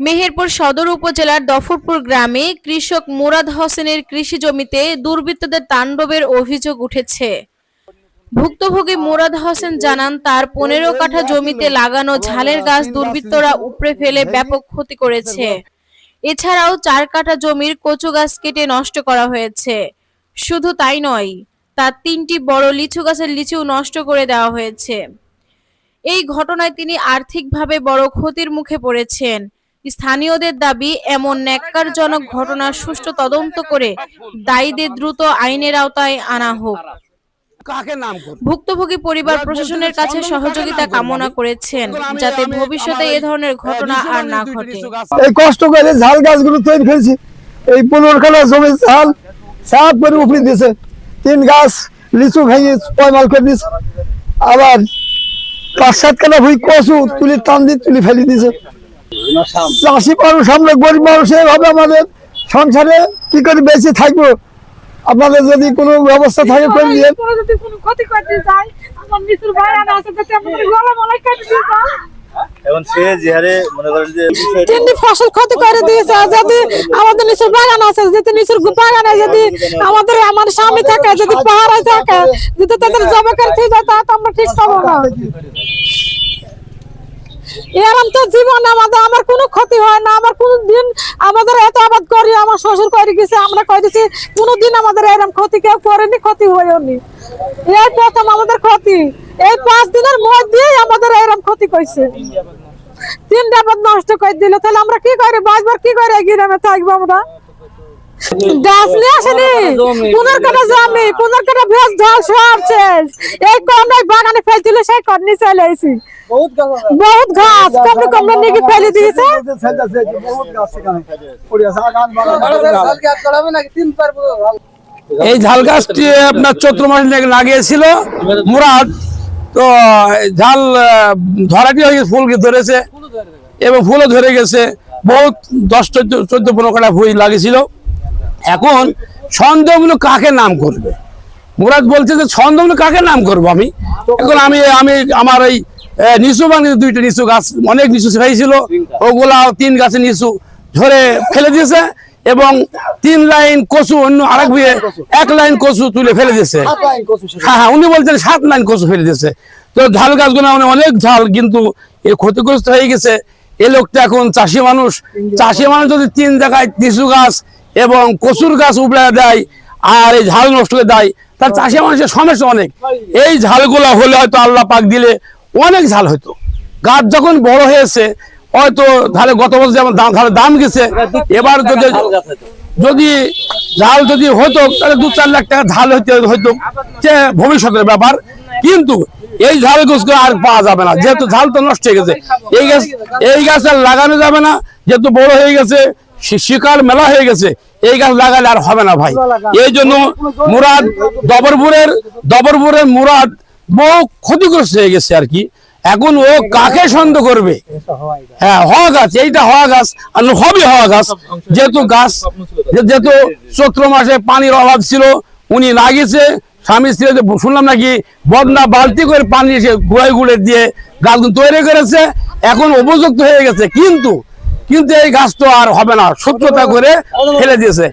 মেহেরপুর সদর উপজেলার দফরপুর গ্রামে কৃষক মুরাদ হোসেনের কৃষি জমিতে দুর্বৃত্তদের তাণ্ডবের অভিযোগ উঠেছে। ভুক্তভোগী মুরাদ হোসেন জানান, তার 15 কাঠা জমিতে লাগানো ঝালের গাছ দুর্বৃত্তরা উপড়ে ফেলে ব্যাপক ক্ষতি করেছে। এছাড়াও 4 কাঠা জমির কচু গাছ কেটে নষ্ট করা হয়েছে। শুধু তাই নয়, তার 3টি বড় লিচু গাছের লিচু নষ্ট করে দেওয়া হয়েছে। এই ঘটনায় তিনি আর্থিকভাবে বড় ক্ষতির মুখে পড়েছেন। স্থানীয়দের দাবি, এমন ন্যাক্কারজনক ঘটনার সুষ্ঠু তদন্ত করে দায়ীদের দ্রুত আইনের আওতায় আনা হোক। ভুক্তভোগী পরিবার প্রশাসনের কাছে সহযোগিতা কামনা করেছেন, যাতে ভবিষ্যতে এ ধরনের ঘটনা আর না ঘটে। এই কষ্ট করে ঝাল গাছগুলো তৈরি ফেলছি, এই 15 কাঠা জমি ঝাল সাত করে উপরে দিয়েছে, 3 গাছ লিচু ভেঙে পয়মাল করে দিয়েছে, আবার 5-7 কাঠা ভুই কচু তুলি টান দিয়ে তুলি ফেলে দিয়েছে। চাষি মানুষ, আমরা গরিব মানুষ, এভাবে আমাদের সংসারে কি করে বেঁচে থাকবো? আপনাদের যদি কোনো ব্যবস্থা থাকে করে দিয়ে এখন সে যে হারে মনে করেন যে তিনটি ফসল ক্ষতি করে দিয়েছে। যদি আমাদের নিচুর বাগান আছে, যদি নিচুর বাগানে যদি আমাদের আমার স্বামী থাকে, যদি পাহাড়ে থাকে, যদি তাদের জমা করে দিয়ে যায়, তা আমরা ঠিক পাবো না। এরকম তো জীবন আমাদের, আমার কোনো ক্ষতি হয় না। আমার কোনো দিন আমাদের এত আবাদ করি, আমার শ্বশুর করে গেছে, আমরা করেছি, কোনোদিন আমাদের এরকম ক্ষতি কেউ করেনি, ক্ষতি হয়নি। এই প্রথম আমাদের ক্ষতি, এই 5 দিনের মধ্যে আমাদের এরকম ক্ষতি করছে। 3টা আবাদ নষ্ট করে দিল, তাহলে আমরা কি করে বাঁচবার, কি করে গ্রামে থাকবো? আমরা গাছ নিয়ে আসেনি, 15 কাঠা জমি, 15 কাঠা ভেজ ঝাল সব শেষ। এই কমলাই বাগানে ফেলছিল, সেই কর্নি চলে এসেছি। বহুত গাছ কমলে কমলে নিয়ে ফেলে দিয়েছে। এই ঝাল গাছটি আপনার চৈত্র মাসে লাগিয়েছিল মুরাদ, তো ঝাল ধরাটি হয়ে ফুল ধরেছে এবং ফুলও ধরে গেছে। বহুত 10-14-15 কাঠা ভুই লাগিয়েছিল। এখন সন্দেহমূলক কাকে নাম করবে? মুরাদ বলছে যে সন্দেহমূলক কাকে নাম করবো আমি? এখন আমি আমার এই নিচু বাগানে 2টা নিচু গাছ, অনেক নিচু হয়েছিল, ওগুলা 3 গাছের নিচু ধরে ফেলে দিয়েছে এবং 3 লাইন কচু অন্য আরেক ভুঁয়ে 1 লাইন কচু তুলে ফেলে দিয়েছে। হ্যাঁ, উনি বলছেন 7 লাইন কচু ফেলে দিয়েছে। তো ঝাল গাছগুলো অনেক ঝাল, কিন্তু এ ক্ষতিগ্রস্ত হয়ে গেছে। এই লোকটা এখন চাষি মানুষ যদি 3 জায়গায় নিচু গাছ এবং কচুর গাছ উপড়ে দেয় আর এই ঝাল নষ্ট করে দেয়, তার চাষি মানুষের সমস্যা অনেক। এই ঝালগুলো হলে হয়তো আল্লাহ পাক দিলে অনেক ঝাল হইতো। গাছ যখন বড় হয়েছে, হয়তো ধারে গত বছর যেমন ধারে দাম গেছে, এবার যদি ঝাল যদি হতো তাহলে 2-4 লাখ টাকা ঝাল হইতো, যে ভবিষ্যতের ব্যাপার। কিন্তু এই ঝাল গাছকে আর পাওয়া যাবে না, যেহেতু ঝাল তো নষ্ট হয়ে গেছে। এই গাছ আর লাগানো যাবে না, যেহেতু বড় হয়ে গেছে, শিকার মেলা হয়ে গেছে। এই গাছ লাগালে আর হবে না ভাই। এই জন্য মুরাদ দবরপুরের মুরাদ বহু ক্ষতিগ্রস্ত হয়ে গেছে আর কি। এখন ও কাকে সন্দেহ করবে? হ্যাঁ, হওয়া গাছ, এইটা হওয়া গাছ আর হবে হওয়া গাছ, যেহেতু চৈত্র মাসে পানির অভাব ছিল, উনি লাগিয়েছে। স্বামী স্ত্রী শুনলাম নাকি বদনা বালতি করে পানি এসে গুড়ে দিয়ে গাছগুলো তৈরি করেছে, এখন উপযুক্ত হয়ে গেছে। কিন্তু এই গাছ তো আর হবে না, সত্যতা করে ফেলে দিয়েছে।